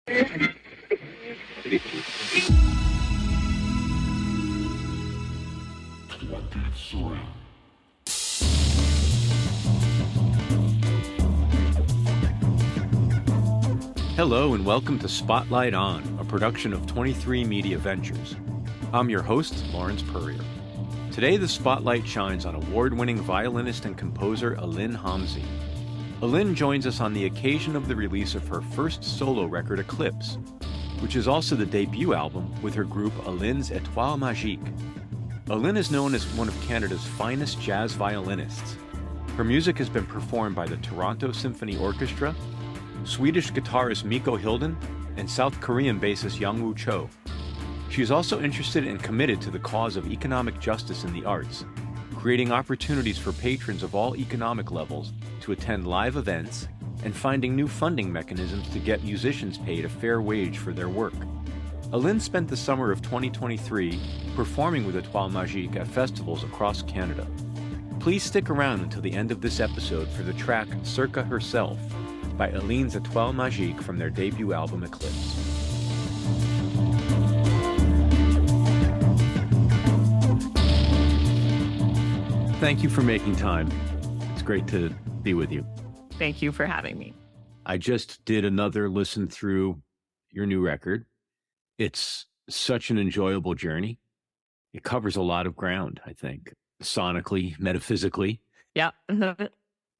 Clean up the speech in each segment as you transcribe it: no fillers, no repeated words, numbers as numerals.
Hello and welcome to Spotlight On, a production of 23 Media Ventures. I'm your host, Lawrence Purrier. Today the spotlight shines on award-winning violinist and composer Aline Homzy. Aline joins us on the occasion of the release of her first solo record, Éclipse, which is also the debut album with her group Aline's Étoile Magique. Aline is known as one of Canada's finest jazz violinists. Her music has been performed by the Toronto Symphony Orchestra, Swedish guitarist Mikko Hilden, and South Korean bassist Yongwon Cho. She is also interested and committed to the cause of economic justice in the arts, creating opportunities for patrons of all economic levels to attend live events and finding new funding mechanisms to get musicians paid a fair wage for their work. Aline spent the summer of 2023 performing with Étoile Magique at festivals across Canada. Please stick around until the end of this episode for the track Circa Herself by Aline's Étoile Magique from their debut album Éclipse. Thank you for making time. It's great to be with you. Thank you for having me. I just did another listen through your new record. It's such an enjoyable journey. It covers a lot of ground, I think, sonically, metaphysically. Yeah.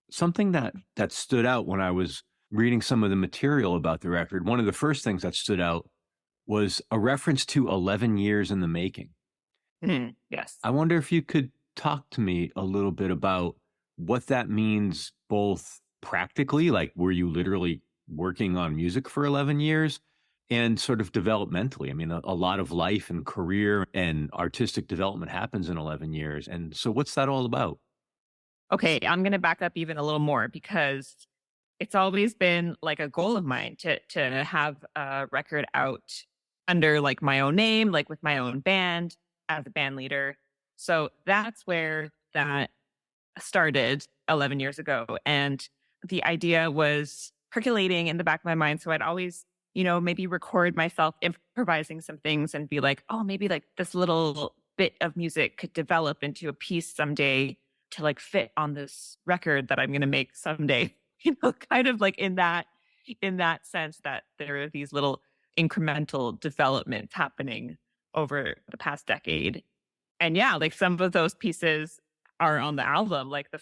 Something that stood out when I was reading some of the material about the record, one of the first things that stood out was a reference to 11 years in the making. Yes. I wonder if you could talk to me a little bit about what that means, both practically, like were you literally working on music for 11 years, and sort of developmentally. I mean, a lot of life and career and artistic development happens in 11 years. And so what's that all about? Okay, I'm going to back up even a little more because it's always been like a goal of mine to have a record out under like my own name, like with my own band as a band leader. So that's where that started 11 years ago. And the idea was percolating in the back of my mind. So I'd always, maybe record myself improvising some things and be like, oh, maybe like this little bit of music could develop into a piece someday to like fit on this record that I'm going to make someday, kind of like in that sense that there are these little incremental developments happening over the past decade. And yeah, like some of those pieces are on the album. Like the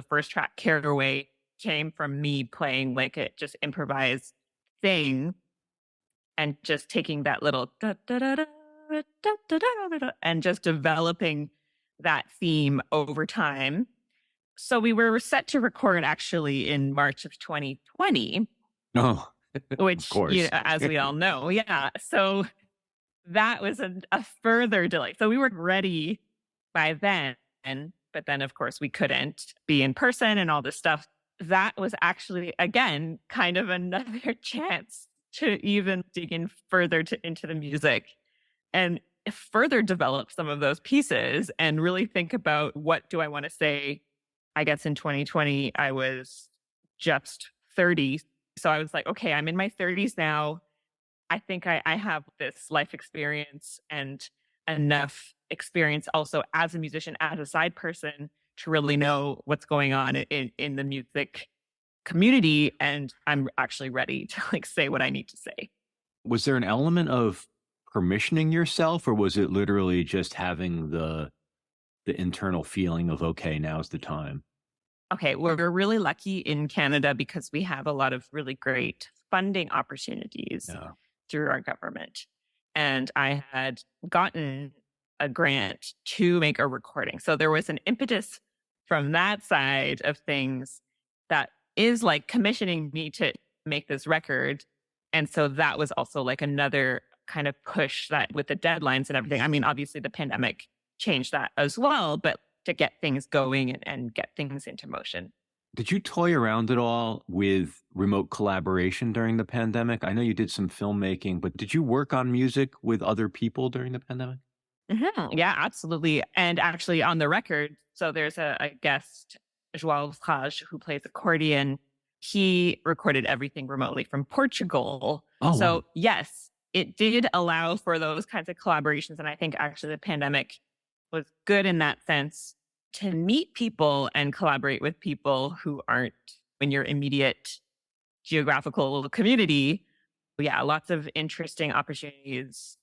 first track, Caraway, came from me playing like a just improvised thing and just taking that little da, da, da, da, da, da, da, da, da, and just developing that theme over time. So we were set to record actually in March of 2020. Oh, which, of course. As we all know. Yeah. So that was a further delay. So we were ready by then, but then of course we couldn't be in person and all this stuff. That was actually, again, kind of another chance to even dig in further into the music and further develop some of those pieces and really think about what do I want to say. I guess in 2020, I was just 30. So I was like, okay, I'm in my 30s now. I think I have this life experience and enough experience also as a musician, as a side person to really know what's going on in the music community. And I'm actually ready to like say what I need to say. Was there an element of permissioning yourself, or was it literally just having the internal feeling of, okay, now's the time? Okay, we're really lucky in Canada because we have a lot of really great funding opportunities through our government. And I had gotten a grant to make a recording. So there was an impetus from that side of things that is like commissioning me to make this record. And so that was also like another kind of push that with the deadlines and everything. I mean, obviously the pandemic changed that as well, but to get things going and get things into motion. Did you toy around at all with remote collaboration during the pandemic? I know you did some filmmaking, but did you work on music with other people during the pandemic? Mm-hmm. Yeah, absolutely. And actually on the record, so there's a guest, João, who plays accordion. He recorded everything remotely from Portugal. Oh, wow. So yes, it did allow for those kinds of collaborations. And I think actually the pandemic was good in that sense to meet people and collaborate with people who aren't in your immediate geographical community. Yeah, lots of interesting opportunities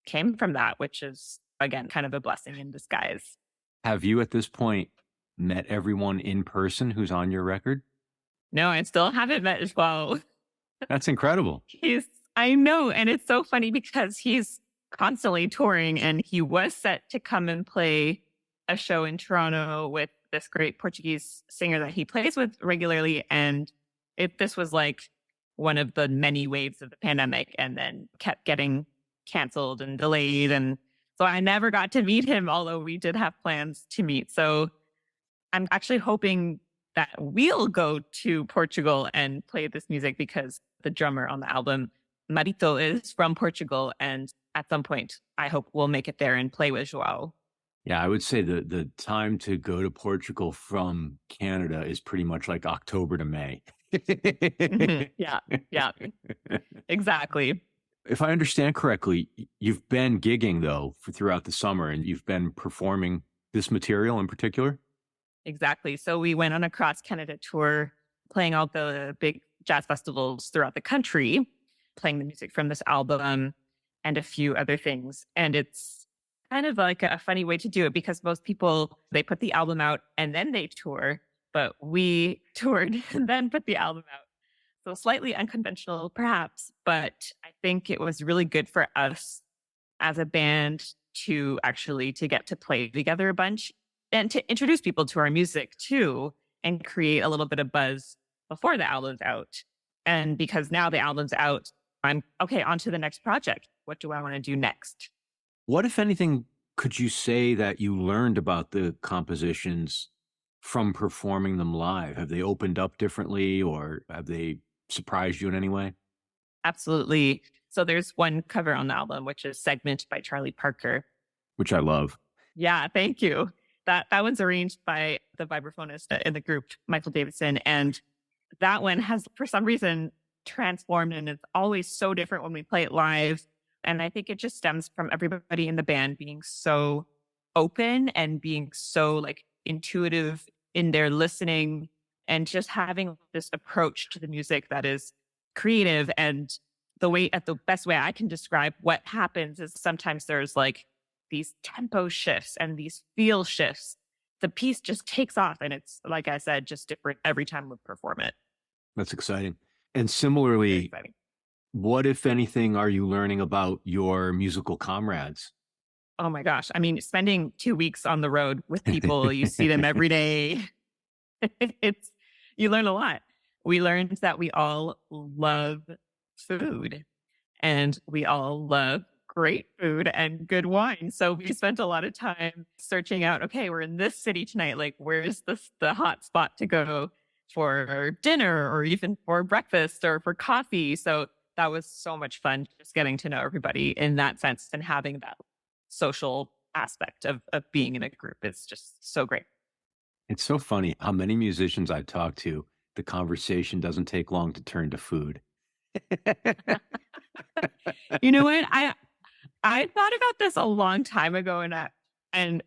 came from that, which is again kind of a blessing in disguise. Have you at this point met everyone in person who's on your record? No, I still haven't met as well. That's incredible. I know. And it's so funny because he's constantly touring and he was set to come and play a show in Toronto with this great Portuguese singer that he plays with regularly. And this was like one of the many waves of the pandemic and then kept getting canceled and delayed. And so I never got to meet him, although we did have plans to meet. So I'm actually hoping that we'll go to Portugal and play this music because the drummer on the album, Marito, is from Portugal. And at some point, I hope we'll make it there and play with Joao. Yeah, I would say the time to go to Portugal from Canada is pretty much like October to May. Yeah, yeah, exactly. If I understand correctly, you've been gigging though throughout the summer and you've been performing this material in particular? Exactly. So we went on a cross Canada tour, playing all the big jazz festivals throughout the country, playing the music from this album and a few other things. And it's kind of like a funny way to do it because most people, they put the album out and then they tour, but we toured and then put the album out. So slightly unconventional, perhaps, but I think it was really good for us as a band to get to play together a bunch and to introduce people to our music too and create a little bit of buzz before the album's out. And because now the album's out, I'm okay, on to the next project. What do I want to do next? What, if anything, could you say that you learned about the compositions from performing them live? Have they opened up differently or have they surprised you in any way? Absolutely. So there's one cover on the album, which is Segment by Charlie Parker. Which I love. Yeah, thank you. That one's arranged by the vibraphonist in the group, Michael Davidson. And that one has, for some reason, transformed and it's always so different when we play it live. And I think it just stems from everybody in the band being so open and being so like intuitive in their listening and just having this approach to the music that is creative. And the best way I can describe what happens is sometimes there's like these tempo shifts and these feel shifts. The piece just takes off and it's, like I said, just different every time we perform it. That's exciting. And Very similarly, exciting. what, if anything, are you learning about your musical comrades? Oh my gosh. I mean, spending 2 weeks on the road with people, you see them every day. You learn a lot. We learned that we all love food and we all love great food and good wine. So we spent a lot of time searching out, okay, we're in this city tonight. Like, where's the hot spot to go for dinner or even for breakfast or for coffee? So that was so much fun just getting to know everybody in that sense and having that social aspect of being in a group. It's just so great. It's so funny how many musicians I've talked to, the conversation doesn't take long to turn to food. You know what? I thought about this a long time ago and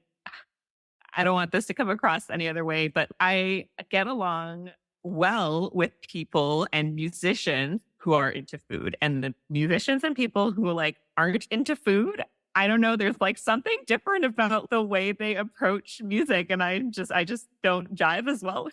I don't want this to come across any other way, but I get along well with people and musicians who are into food and the musicians and people who like aren't into food. I don't know. There's like something different about the way they approach music. And I just don't jive as well.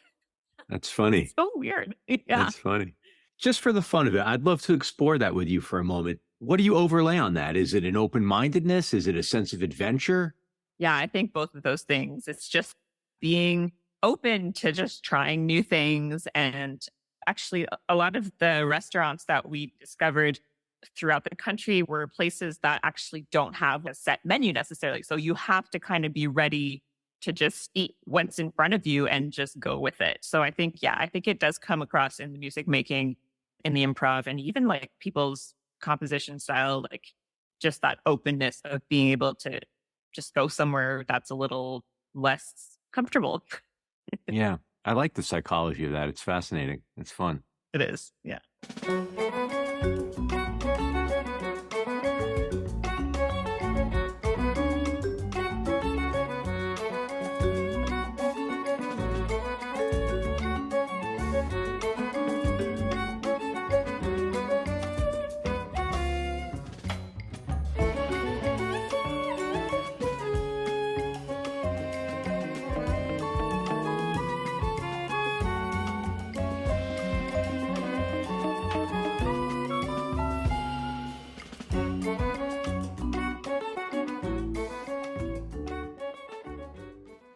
That's funny. It's so weird. Yeah. That's funny. Just for the fun of it, I'd love to explore that with you for a moment. What do you overlay on that? Is it an open-mindedness? Is it a sense of adventure? Yeah, I think both of those things. It's just being open to just trying new things. And actually, a lot of the restaurants that we discovered throughout the country were places that actually don't have a set menu necessarily. So you have to kind of be ready to just eat what's in front of you and just go with it. So I think it does come across in the music making, in the improv, and even like people's composition style, like just that openness of being able to just go somewhere that's a little less comfortable. Yeah, I like the psychology of that. It's fascinating. It's fun. It is. Yeah.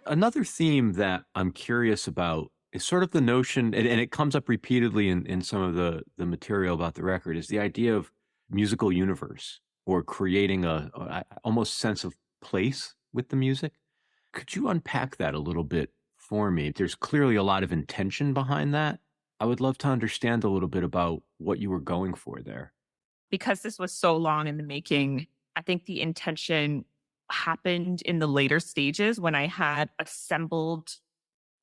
Another theme that I'm curious about is sort of the notion, and it comes up repeatedly in some of the material about the record, is the idea of musical universe or creating a almost sense of place with the music. Could you unpack that a little bit for me? There's clearly a lot of intention behind that. I would love to understand a little bit about what you were going for there. Because this was so long in the making, I think the intention happened in the later stages when I had assembled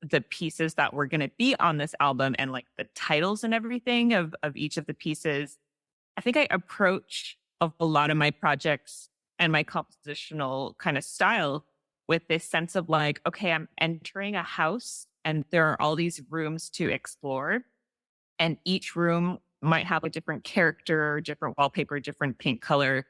the pieces that were going to be on this album and like the titles and everything of each of the pieces. I think I approach a lot of my projects and my compositional kind of style with this sense of like, okay, I'm entering a house and there are all these rooms to explore. And each room might have a different character, different wallpaper, different paint color,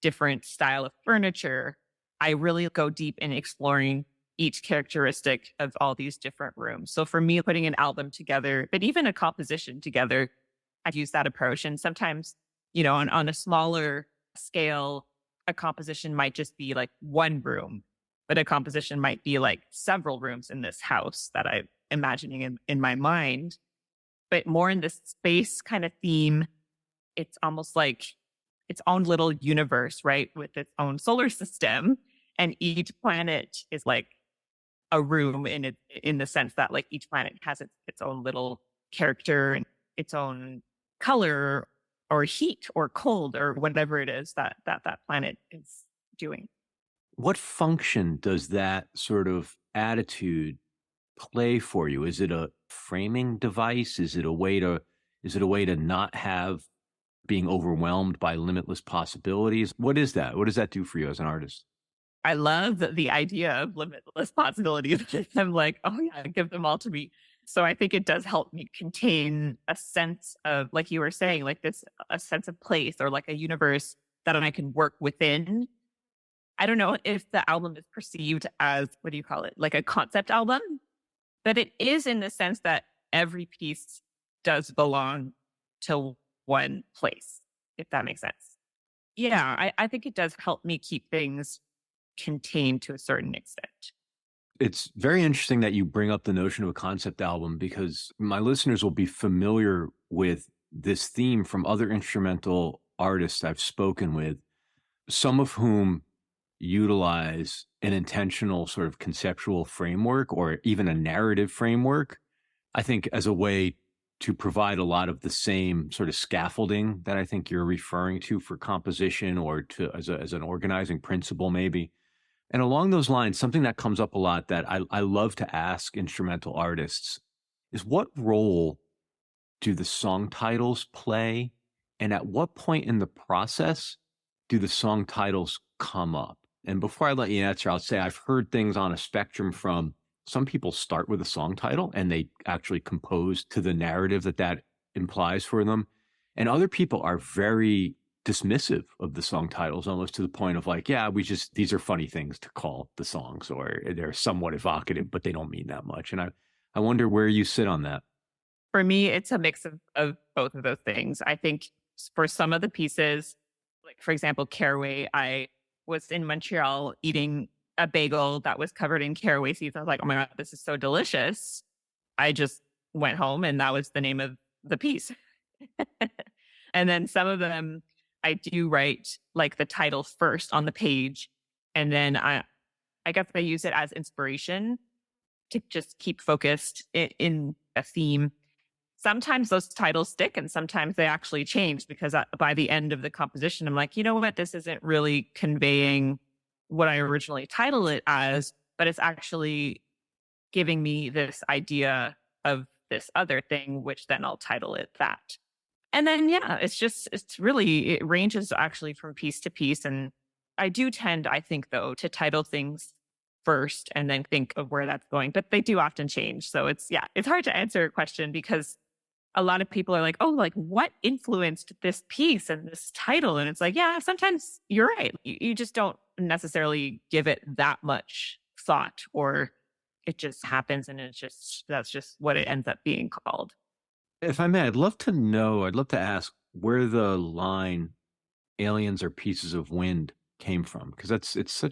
different style of furniture. I really go deep in exploring each characteristic of all these different rooms. So for me, putting an album together, but even a composition together, I use that approach. And sometimes, on a smaller scale, a composition might just be like one room, but a composition might be like several rooms in this house that I'm imagining in my mind. But more in this space kind of theme, it's almost like its own little universe, right? With its own solar system. And each planet is like a room in the sense that like each planet has its own little character and its own color or heat or cold or whatever it is that planet is doing. What function does that sort of attitude play for you? Is it a framing device? Is it a way to not have being overwhelmed by limitless possibilities? What is that? What does that do for you as an artist? I love the idea of limitless possibilities. I'm like, oh yeah, give them all to me. So I think it does help me contain a sense of, like you were saying, like a sense of place or like a universe that I can work within. I don't know if the album is perceived as, what do you call it? Like a concept album, but it is in the sense that every piece does belong to one place, if that makes sense. Yeah, I think it does help me keep things contained to a certain extent. It's very interesting that you bring up the notion of a concept album because my listeners will be familiar with this theme from other instrumental artists I've spoken with, some of whom utilize an intentional sort of conceptual framework or even a narrative framework, I think as a way to provide a lot of the same sort of scaffolding that I think you're referring to for composition or to as an organizing principle maybe. And along those lines, something that comes up a lot that I love to ask instrumental artists is what role do the song titles play? And at what point in the process do the song titles come up? And before I let you answer, I'll say I've heard things on a spectrum from some people start with a song title and they actually compose to the narrative that implies for them. And other people are very dismissive of the song titles, almost to the point of like, yeah, these are funny things to call the songs, or they're somewhat evocative, but they don't mean that much. And I wonder where you sit on that. For me, it's a mix of both of those things. I think for some of the pieces, like for example, caraway, I was in Montreal eating a bagel that was covered in caraway seeds. I was like, oh my God, this is so delicious. I just went home and that was the name of the piece. And then some of them, I do write like the title first on the page. And then I guess I use it as inspiration to just keep focused in a theme. Sometimes those titles stick and sometimes they actually change because by the end of the composition, I'm like, you know what? This isn't really conveying what I originally titled it as, but it's actually giving me this idea of this other thing, which then I'll title it that. And then, yeah, it ranges actually from piece to piece. And I do tend, I think, though, to title things first and then think of where that's going, but they do often change. So it's hard to answer a question because a lot of people are like, oh, like what influenced this piece and this title? And it's like, yeah, sometimes you're right. You just don't necessarily give it that much thought, or it just happens and that's just what it ends up being called. If I may, I'd love to ask where the line aliens are pieces of wind came from, because it's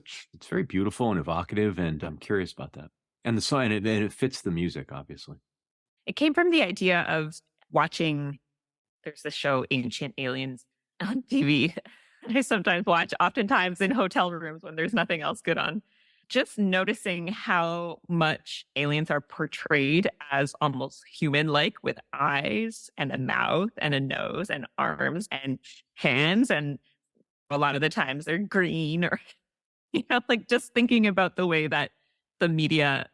very beautiful and evocative, and I'm curious about that. And the song, and it fits the music, obviously. It came from the idea of watching, there's the show Ancient Aliens on TV. I sometimes watch, oftentimes in hotel rooms when there's nothing else good on. Just noticing how much aliens are portrayed as almost human like, with eyes and a mouth and a nose and arms and hands. And a lot of the times they're green or, like just thinking about the way that the media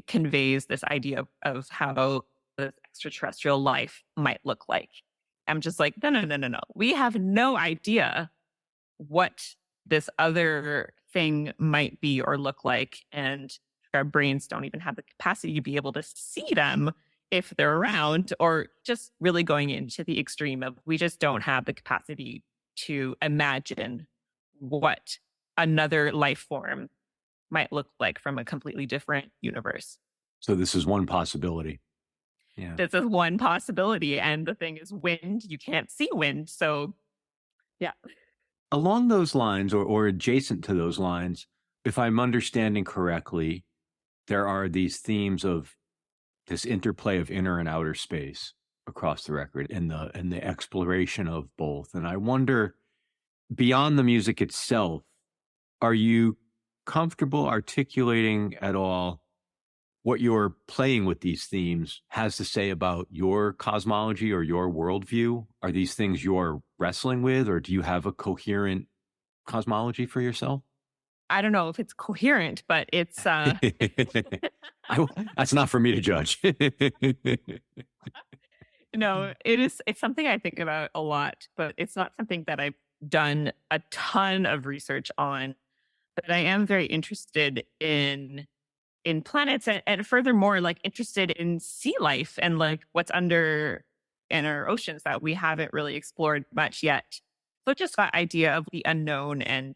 conveys this idea of how the extraterrestrial life might look like. I'm just like, no, no, no, no, no. We have no idea what this other thing might be or look like. And our brains don't even have the capacity to be able to see them if they're around, or just really going into the extreme of we just don't have the capacity to imagine what another life form might look like from a completely different universe. So this is one possibility. Yeah. This is one possibility. And the thing is wind. You can't see wind. So yeah. Along those lines, or adjacent to those lines, if I'm understanding correctly, there are these themes of this interplay of inner and outer space across the record, and the exploration of both. And I wonder, beyond the music itself, are you comfortable articulating at all what you're playing with these themes has to say about your cosmology or your worldview? Are these things you're wrestling with, or do you have a coherent cosmology for yourself? I don't know if it's coherent, but it's that's not for me to judge. No, it's something I think about a lot, but it's not something that I've done a ton of research on. But I am very interested in planets, and furthermore, like interested in sea life and like what's under in our oceans that we haven't really explored much yet. So just that idea of the unknown, and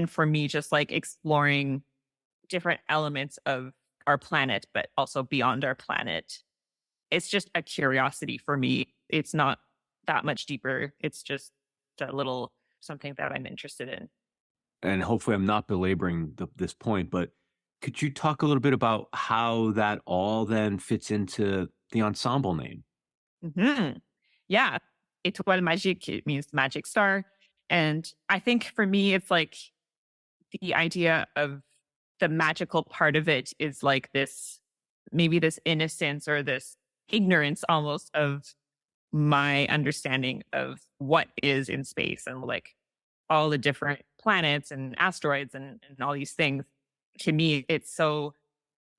for me, just like exploring different elements of our planet, but also beyond our planet. It's just a curiosity for me. It's not that much deeper. It's just a little something that I'm interested in. And hopefully I'm not belaboring this point, but could you talk a little bit about how that all then fits into the ensemble name? Mm-hmm. Yeah. Étoile magique, it means magic star. And I think for me, it's like the idea of the magical part of it is like this, maybe this innocence or this ignorance almost of my understanding of what is in space, and like all the different planets and asteroids and all these things. To me, it's so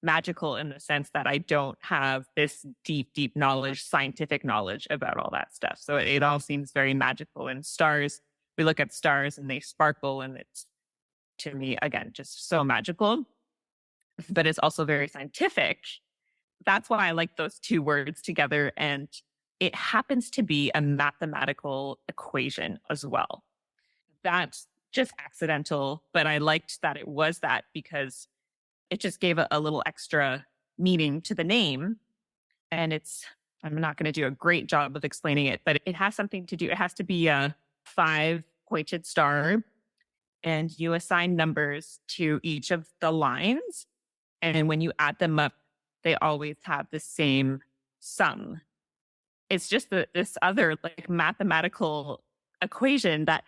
magical in the sense that I don't have this deep, deep knowledge, scientific knowledge about all that stuff. So it all seems very magical. And stars, we look at stars and they sparkle, and it's, to me, again, just so magical. But it's also very scientific. That's why I like those two words together. And it happens to be a mathematical equation as well. That's just accidental, but I liked that it was that because it just gave a little extra meaning to the name. And I'm not going to do a great job of explaining it, but it has something to do. It has to be a 5-pointed star, and you assign numbers to each of the lines. And when you add them up, they always have the same sum. It's just this other like mathematical equation that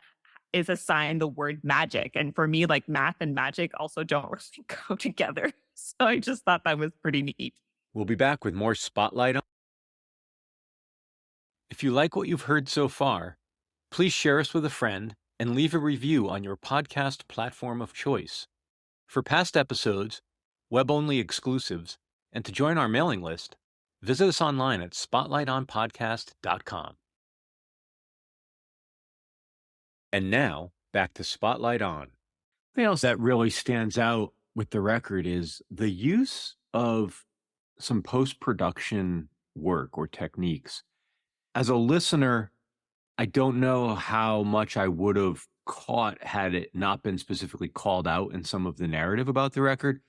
is assigned the word magic. And for me, like math and magic also don't really go together. So I just thought that was pretty neat. We'll be back with more Spotlight on. If you like what you've heard so far, please share us with a friend and leave a review on your podcast platform of choice. For past episodes, web-only exclusives, and to join our mailing list, visit us online at spotlightonpodcast.com. And now, back to Spotlight On. Something else that really stands out with the record is the use of some post-production work or techniques. As a listener, I don't know how much I would have caught had it not been specifically called out in some of the narrative about the record.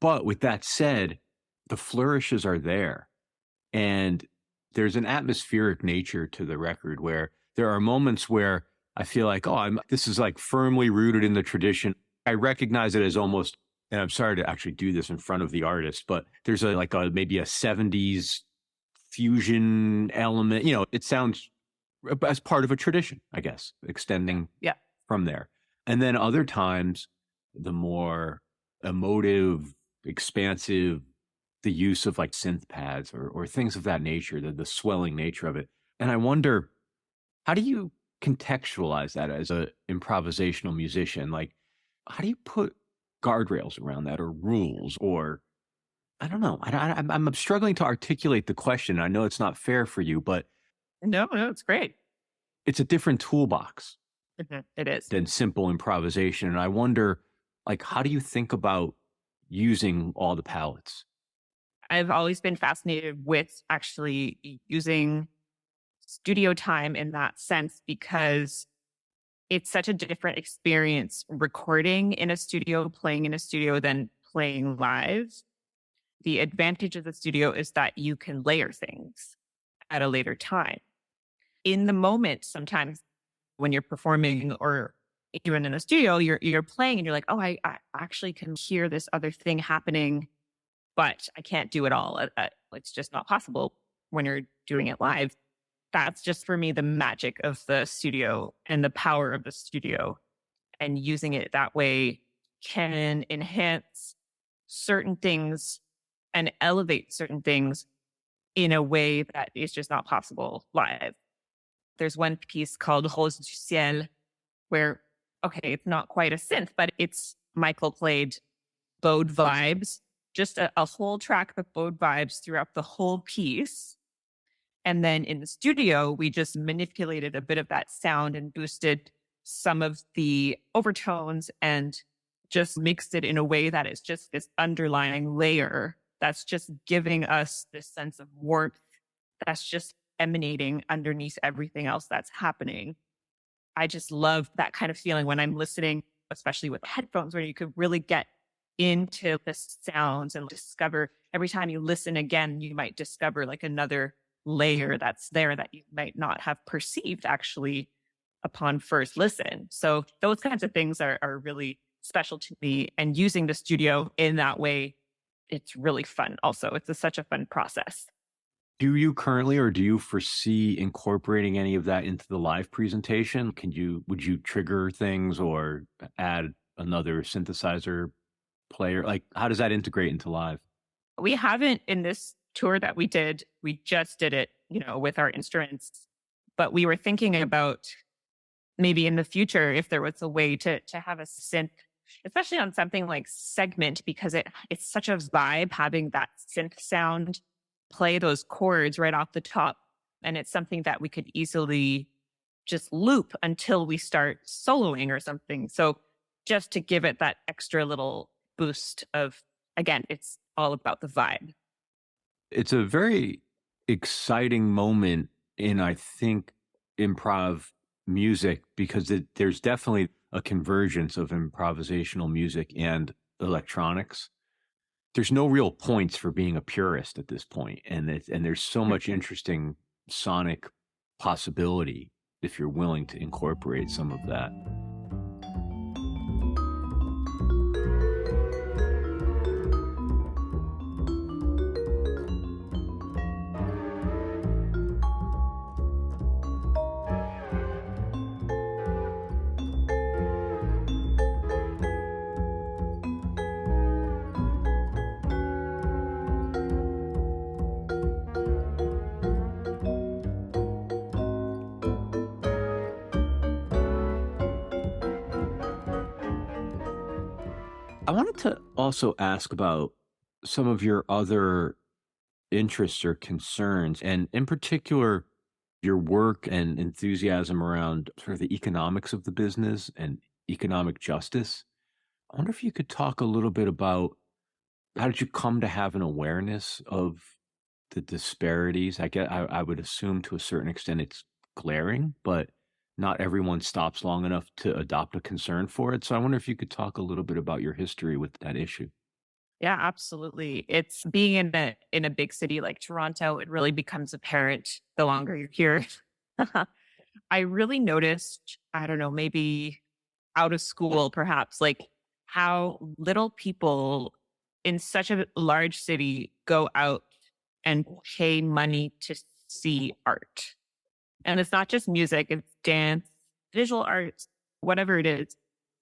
But with that said, the flourishes are there. And there's an atmospheric nature to the record where there are moments where I feel like, this is like firmly rooted in the tradition. I recognize it as almost and I'm sorry to actually do this in front of the artist, but there's maybe a 70s fusion element. It sounds as part of a tradition, I guess, extending Yeah. from there. And then other times, the more emotive, expansive, the use of like synth pads or things of that nature, the swelling nature of it. And I wonder, how do you contextualize that as a improvisational musician? Like, how do you put guardrails around that or rules or I don't know. I'm struggling to articulate the question. I know it's not fair for you, but No, it's great. it's a different toolbox It is. than simple improvisation. And I wonder, like, how do you think about using all the palettes? I've always been fascinated with actually using studio time in that sense because it's such a different experience recording in a studio, playing in a studio than playing live. The advantage of the studio is that you can layer things at a later time. In the moment, sometimes when you're performing or even in a studio, you're playing and you're like, oh, I actually can hear this other thing happening, but I can't do it all. It's just not possible when you're doing it live. That's just for me the magic of the studio and the power of the studio. And using it that way can enhance certain things and elevate certain things in a way that is just not possible live. There's one piece called Rose du Ciel where, okay, it's not quite a synth, but it's Michael played bowed vibes, just a whole track of bowed vibes throughout the whole piece. And then in the studio, we just manipulated a bit of that sound and boosted some of the overtones and just mixed it in a way that is just this underlying layer that's just giving us this sense of warmth that's just emanating underneath everything else that's happening. I just love that kind of feeling when I'm listening, especially with headphones, where you could really get into the sounds and discover every time you listen again, you might discover like another layer that's there that you might not have perceived actually upon first listen. So those kinds of things are really special to me. And using the studio in that way, it's really fun. Also, such a fun process. Do you currently, or do you foresee incorporating any of that into the live presentation? Would you trigger things or add another synthesizer player? Like, how does that integrate into live? We haven't in this tour that we did. We just did it, with our instruments. But we were thinking about maybe in the future if there was a way to have a synth, especially on something like Segment, because it's such a vibe having that synth sound play those chords right off the top. And it's something that we could easily just loop until we start soloing or something. So just to give it that extra little boost of, again, it's all about the vibe. It's a very exciting moment in, I think, improv music because there's definitely a convergence of improvisational music and electronics. There's no real points for being a purist at this point, and there's so much interesting sonic possibility if you're willing to incorporate some of that. I wanted to also ask about some of your other interests or concerns, and in particular, your work and enthusiasm around sort of the economics of the business and economic justice. I wonder if you could talk a little bit about how did you come to have an awareness of the disparities? I would assume to a certain extent it's glaring, but not everyone stops long enough to adopt a concern for it. So I wonder if you could talk a little bit about your history with that issue. Yeah, absolutely. It's being in a big city like Toronto, it really becomes apparent the longer you're here. I really noticed, I don't know, maybe out of school perhaps, like how little people in such a large city go out and pay money to see art. And it's not just music, it's dance, visual arts, whatever it is.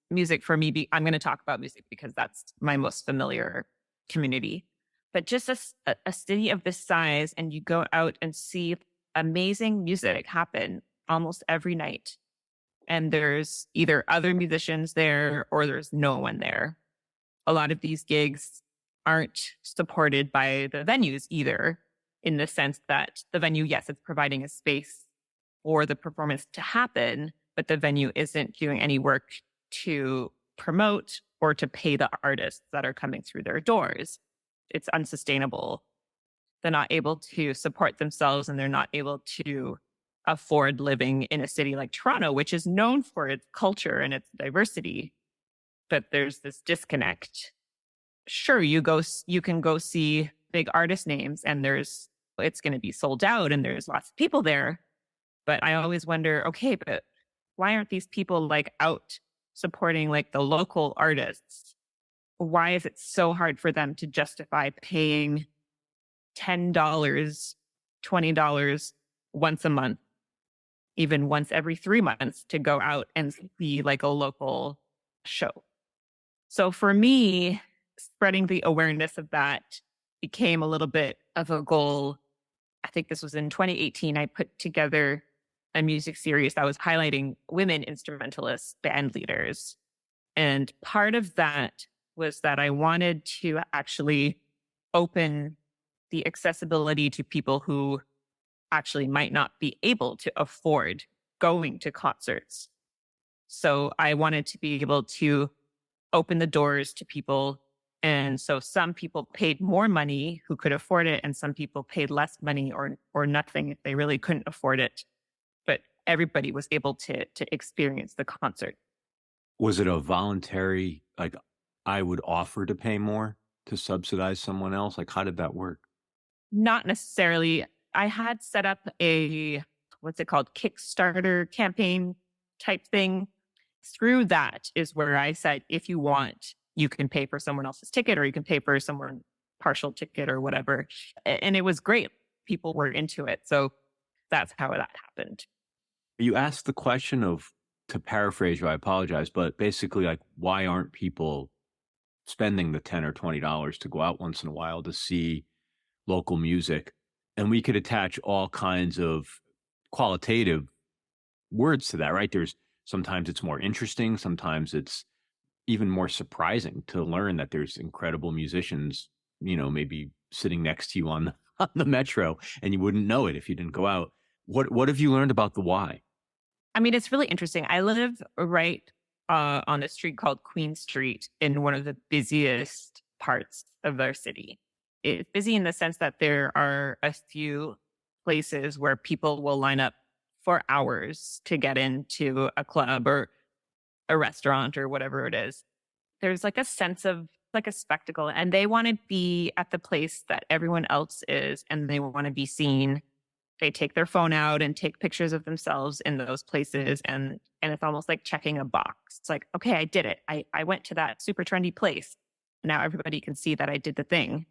Music for me, I'm going to talk about music because that's my most familiar community. But just a city of this size, and you go out and see amazing music happen almost every night. And there's either other musicians there or there's no one there. A lot of these gigs aren't supported by the venues either, in the sense that the venue, yes, it's providing a space for the performance to happen, but the venue isn't doing any work to promote or to pay the artists that are coming through their doors. It's unsustainable. They're not able to support themselves, and they're not able to afford living in a city like Toronto, which is known for its culture and its diversity. But there's this disconnect. Sure, you can go see big artist names, and it's going to be sold out and there's lots of people there. But I always wonder, okay, but why aren't these people like out supporting like the local artists? Why is it so hard for them to justify paying $10, $20 once a month, even once every 3 months, to go out and see like a local show? So for me, spreading the awareness of that became a little bit of a goal. I think this was in 2018. I put together a music series that was highlighting women instrumentalists, band leaders. And part of that was that I wanted to actually open the accessibility to people who actually might not be able to afford going to concerts. So I wanted to be able to open the doors to people. And so some people paid more money who could afford it, and some people paid less money or nothing if they really couldn't afford it. But everybody was able to experience the concert. Was it a voluntary, like, I would offer to pay more to subsidize someone else? Like, how did that work? Not necessarily. I had set up a, what's it called, Kickstarter campaign type thing. Through that is where I said, if you want, you can pay for someone else's ticket, or you can pay for someone partial ticket or whatever. And it was great. People were into it. So that's how that happened. You asked the question of, to paraphrase you, I apologize, but basically, like, why aren't people spending the $10 or $20 to go out once in a while to see local music? And we could attach all kinds of qualitative words to that, right? Sometimes it's more interesting. Sometimes it's even more surprising to learn that there's incredible musicians, maybe sitting next to you on the metro, and you wouldn't know it if you didn't go out. What have you learned about the why? I mean, it's really interesting. I live right on a street called Queen Street in one of the busiest parts of our city. It's busy in the sense that there are a few places where people will line up for hours to get into a club or a restaurant or whatever it is. There's like a sense of like a spectacle, and they want to be at the place that everyone else is, and they want to be seen. They take their phone out and take pictures of themselves in those places. And it's almost like checking a box. It's like, okay, I did it. I went to that super trendy place. Now everybody can see that I did the thing.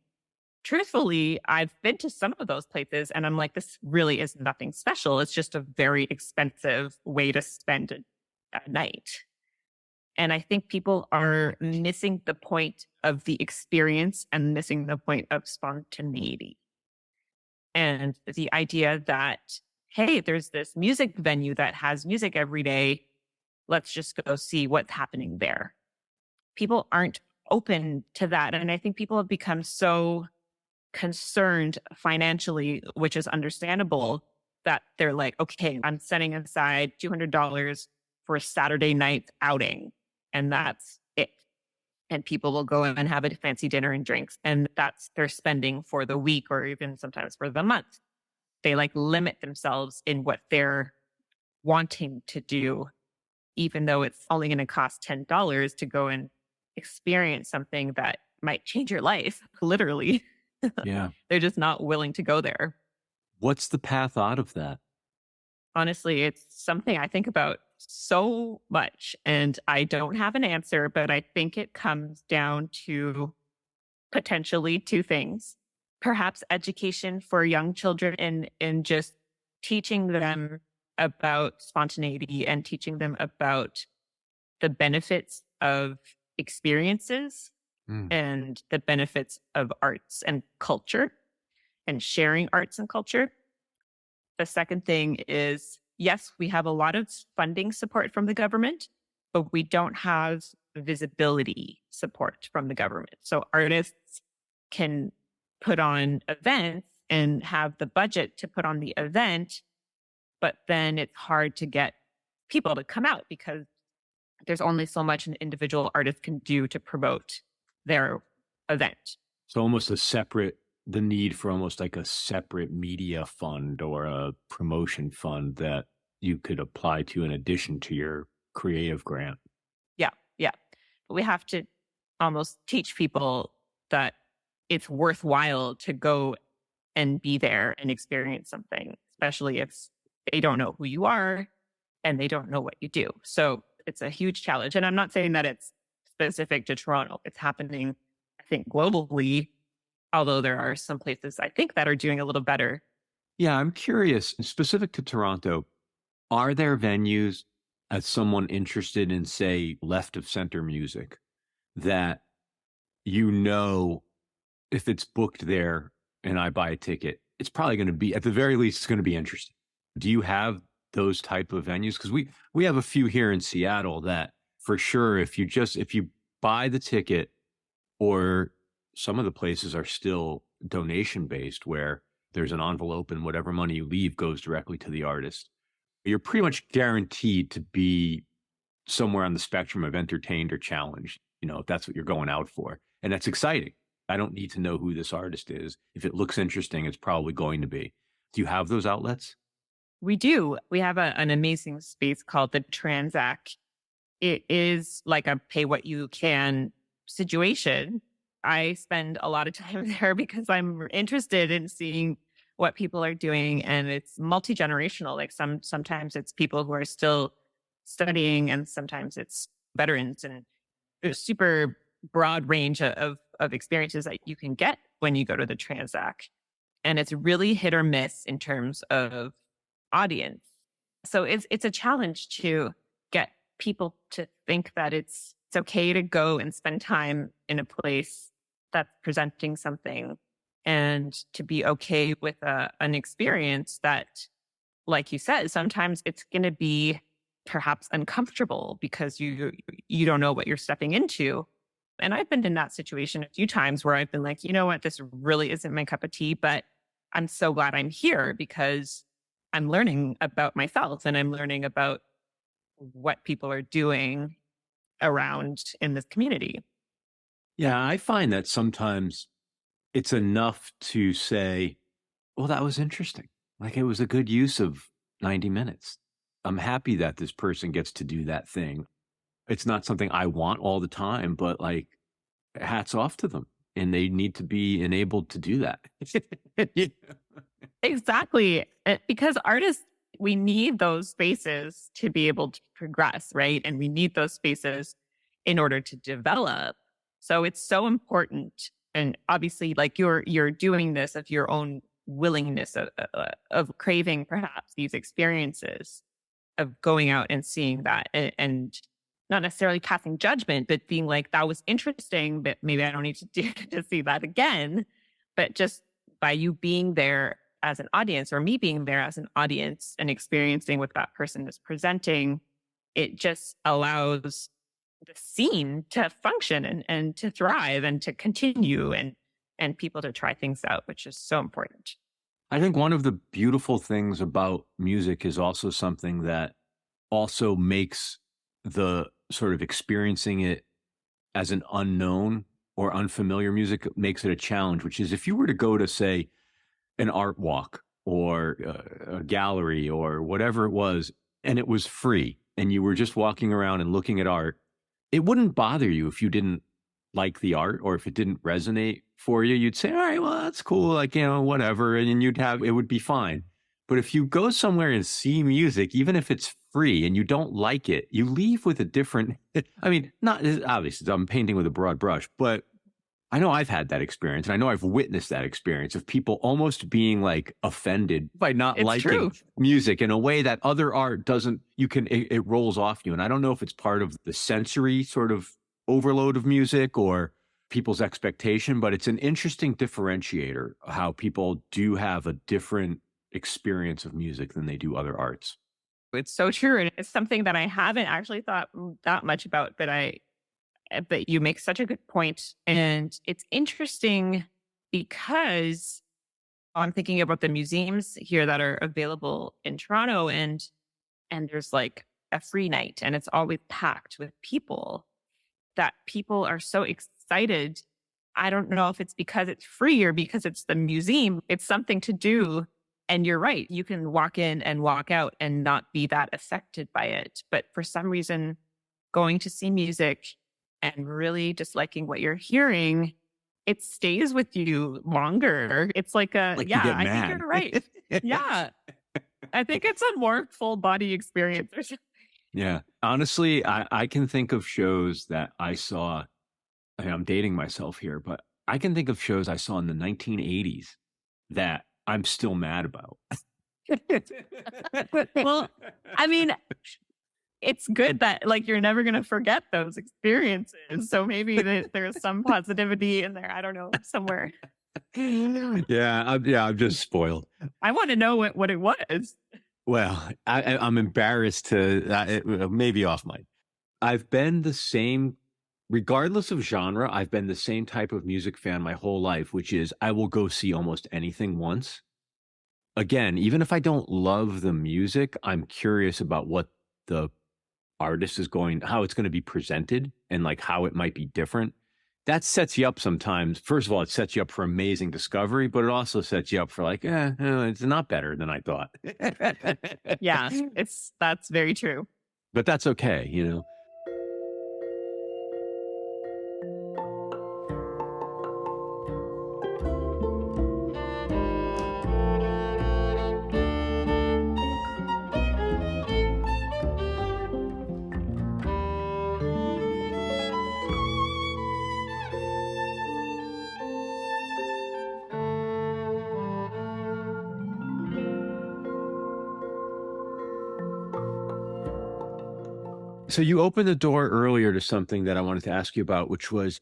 Truthfully, I've been to some of those places, and I'm like, this really is nothing special. It's just a very expensive way to spend a night. And I think people are missing the point of the experience and missing the point of spontaneity. And the idea that, hey, there's this music venue that has music every day. Let's just go see what's happening there. People aren't open to that. And I think people have become so concerned financially, which is understandable, that they're like, okay, I'm setting aside $200 for a Saturday night outing, and that's it. And people will go and have a fancy dinner and drinks, and that's their spending for the week or even sometimes for the month. They like limit themselves in what they're wanting to do, even though it's only going to cost $10 to go and experience something that might change your life, literally. Yeah. They're just not willing to go there. What's the path out of that? Honestly, it's something I think about so much, and I don't have an answer, but I think it comes down to potentially two things. Perhaps education for young children in just teaching them about spontaneity and teaching them about the benefits of experiences Mm. and the benefits of arts and culture and sharing arts and culture. The second thing is, yes, we have a lot of funding support from the government, but we don't have visibility support from the government. So artists can put on events and have the budget to put on the event, but then it's hard to get people to come out because there's only so much an individual artist can do to promote their event. So almost the need for almost like a separate media fund or a promotion fund that you could apply to in addition to your creative grant. Yeah, yeah. But we have to almost teach people that it's worthwhile to go and be there and experience something, especially if they don't know who you are and they don't know what you do. So it's a huge challenge. And I'm not saying that it's specific to Toronto. It's happening, I think, globally, although there are some places I think that are doing a little better. Yeah, I'm curious, specific to Toronto, are there venues, as someone interested in, say, left of center music, that if it's booked there and I buy a ticket, it's probably going to be, at the very least, it's going to be interesting. Do you have those type of venues? Because we have a few here in Seattle that for sure, if you buy the ticket, or some of the places are still donation based where there's an envelope and whatever money you leave goes directly to the artist, you're pretty much guaranteed to be somewhere on the spectrum of entertained or challenged, if that's what you're going out for. And that's exciting. I don't need to know who this artist is. If it looks interesting, it's probably going to be. Do you have those outlets? We do. We have an amazing space called the Transac. It is like a pay what you can situation. I spend a lot of time there because I'm interested in seeing what people are doing, and it's multi-generational. Like sometimes it's people who are still studying, and sometimes it's veterans, and a super broad range of experiences that you can get when you go to the Transac. And it's really hit or miss in terms of audience. So it's a challenge to get people to think that it's okay to go and spend time in a place that's presenting something, and to be okay with an experience that, like you said, sometimes it's going to be perhaps uncomfortable because you don't know what you're stepping into. And I've been in that situation a few times where I've been like, you know what, this really isn't my cup of tea, but I'm so glad I'm here because I'm learning about myself and I'm learning about what people are doing around in this community. Yeah, I find that sometimes it's enough to say, well, that was interesting. Like, it was a good use of 90 minutes. I'm happy that this person gets to do that thing. It's not something I want all the time, but like, hats off to them. And they need to be enabled to do that. Yeah. Exactly. Because artists, we need those spaces to be able to progress, right? And we need those spaces in order to develop. So it's so important. And obviously, like you're doing this of your own willingness of craving perhaps these experiences of going out and seeing that, and not necessarily passing judgment, but being like, that was interesting, but maybe I don't need to see that again. But just by you being there as an audience, or me being there as an audience and experiencing what that person is presenting, it just allows the scene to function and to thrive and to continue, and people to try things out, which is so important. I think one of the beautiful things about music is also something that also makes the sort of experiencing it as an unknown or unfamiliar music makes it a challenge, which is if you were to go to, say, an art walk or a gallery or whatever it was, and it was free and you were just walking around and looking at art, it wouldn't bother you if you didn't like the art or if it didn't resonate for you. You'd say, all right, well, that's cool. Like, whatever. And it would be fine. But if you go somewhere and see music, even if it's free and you don't like it, you leave with a different, I mean, not obviously, I'm painting with a broad brush, but I know I've had that experience, and I know I've witnessed that experience of people almost being like offended by not It's liking true. music in a way that other art doesn't. It rolls off you. And I don't know if it's part of the sensory sort of overload of music or people's expectation, but it's an interesting differentiator how people do have a different experience of music than they do other arts. It's so true. And it's something that I haven't actually thought that much about, but you make such a good point. And it's interesting because I'm thinking about the museums here that are available in Toronto, and there's like a free night and it's always packed with people, that people are so excited. I don't know if it's because it's free or because it's the museum. It's something to do. And you're right. You can walk in and walk out and not be that affected by it. But for some reason, going to see music and really disliking what you're hearing, it stays with you longer. It's like Like you get I think mad. you're right. Yeah. I think it's a more full body experience or something. Yeah. Honestly, I can think of shows that I saw. And I'm dating myself here, but I can think of shows I saw in the 1980s that I'm still mad about. Well, I mean, it's good that like you're never going to forget those experiences. So maybe there's some positivity in there. I don't know, somewhere. I'm just spoiled. I want to know what it was. Well, I'm embarrassed to maybe off mic. I've been the same, regardless of genre. I've been the same type of music fan my whole life, which is I will go see almost anything once. Again, even if I don't love the music, I'm curious about what the artist is how it's going to be presented and like how it might be different. That sets you up sometimes. First of all, it sets you up for amazing discovery, but it also sets you up for like, it's not better than I thought. Yeah, that's very true. But that's okay, you know. So you opened the door earlier to something that I wanted to ask you about, which was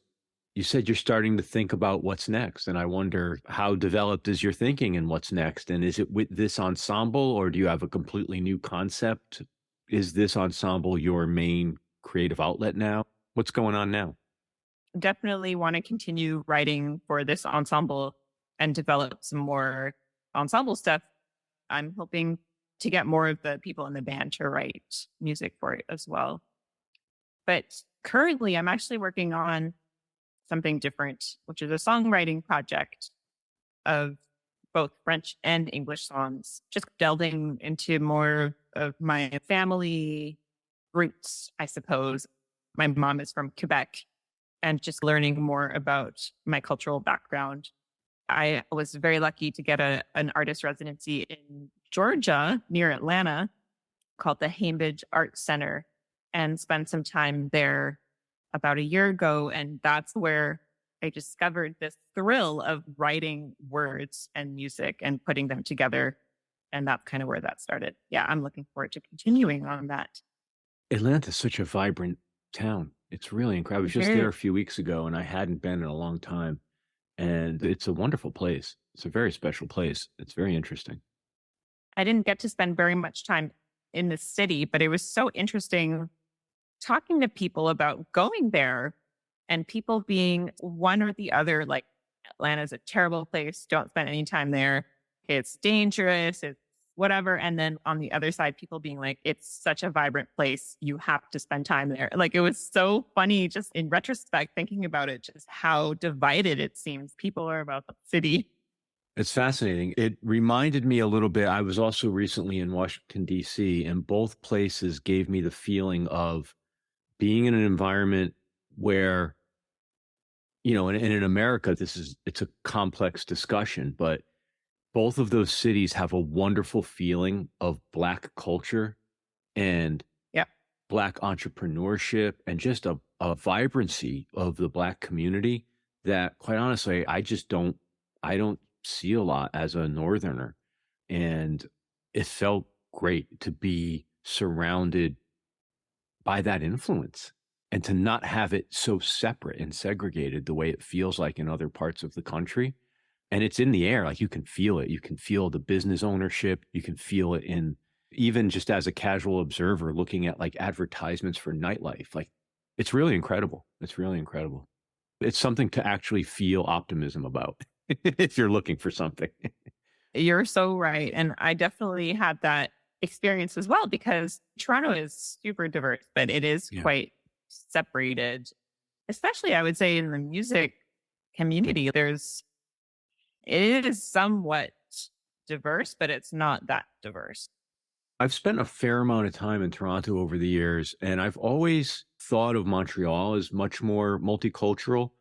you said you're starting to think about what's next. And I wonder how developed is your thinking and what's next? And is it with this ensemble or do you have a completely new concept? Is this ensemble your main creative outlet now? What's going on now? Definitely want to continue writing for this ensemble and develop some more ensemble stuff. I'm hoping to get more of the people in the band to write music for it as well. But currently, I'm actually working on something different, which is a songwriting project of both French and English songs, just delving into more of my family roots, I suppose. My mom is from Quebec, and just learning more about my cultural background. I was very lucky to get an artist residency in Georgia near Atlanta called the Cambridge Art Center and spent some time there about a year ago. And that's where I discovered this thrill of writing words and music and putting them together. And that's kind of where that started. Yeah, I'm looking forward to continuing on that. Atlanta's such a vibrant town. It's really incredible. I was just there a few weeks ago and I hadn't been in a long time. And it's a wonderful place. It's a very special place. It's very interesting. I didn't get to spend very much time in the city, but it was so interesting talking to people about going there and people being one or the other, like Atlanta's a terrible place. Don't spend any time there. It's dangerous. It's whatever. And then on the other side, people being like, it's such a vibrant place. You have to spend time there. Like it was so funny just in retrospect, thinking about it, just how divided it seems people are about the city. It's fascinating. It reminded me a little bit. I was also recently in Washington, D.C., and both places gave me the feeling of being in an environment where, you know, and in America, it's a complex discussion, but both of those cities have a wonderful feeling of Black culture and Yeah. Black entrepreneurship and just a vibrancy of the Black community that, quite honestly, I don't see a lot as a Northerner. And it felt great to be surrounded by that influence and to not have it so separate and segregated the way it feels like in other parts of the country. And it's in the air, like you can feel it. You can feel the business ownership. You can feel it in, even just as a casual observer looking at like advertisements for nightlife. Like it's really incredible. It's really incredible. It's something to actually feel optimism about if you're looking for something. You're so right. And I definitely had that experience as well because Toronto is super diverse, but it is Yeah. quite separated, especially I would say in the music community. It is somewhat diverse, but it's not that diverse. I've spent a fair amount of time in Toronto over the years, and I've always thought of Montreal as much more multicultural.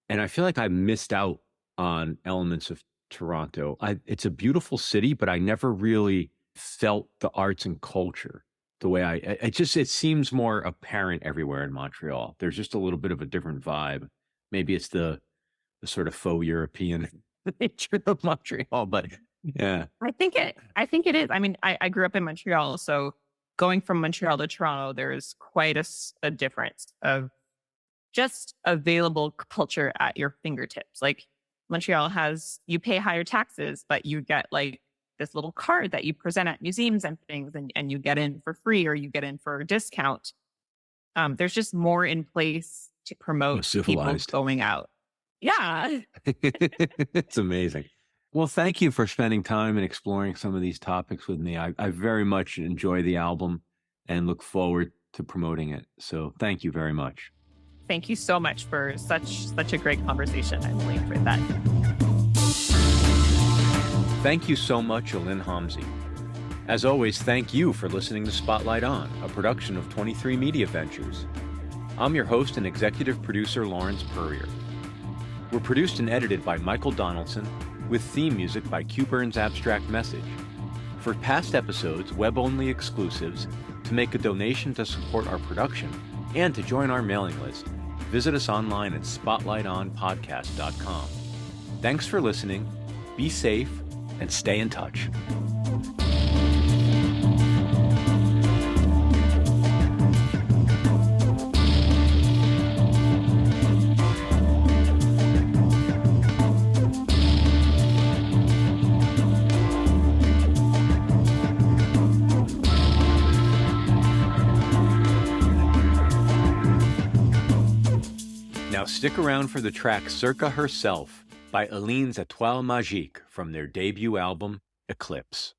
And I feel like I missed out on elements of Toronto. It's a beautiful city, but I never really felt the arts and culture the way it seems more apparent everywhere in Montreal. There's just a little bit of a different vibe. Maybe it's the sort of faux European nature of Montreal, but yeah. I think it is. I mean, I grew up in Montreal, so going from Montreal to Toronto, there is quite a difference of just available culture at your fingertips. Like Montreal you pay higher taxes, but you get like this little card that you present at museums and things, and you get in for free or you get in for a discount. There's just more in place to promote people Civilized. going out. Yeah. It's amazing. Well, thank you for spending time and exploring some of these topics with me. I very much enjoy the album and look forward to promoting it. So thank you very much. Thank you so much for such a great conversation. I really enjoyed that. Thank you so much, Aline Homzy. As always, thank you for listening to Spotlight On, a production of 23 Media Ventures. I'm your host and executive producer, Lawrence Purrier. We're produced and edited by Michael Donaldson, with theme music by Q Burn's Abstract Message. For past episodes, web-only exclusives, to make a donation to support our production, and to join our mailing list, visit us online at spotlightonpodcast.com. Thanks for listening, be safe, and stay in touch. Now stick around for the track Circa Herself by Aline's Étoile Magique from their debut album, Éclipse.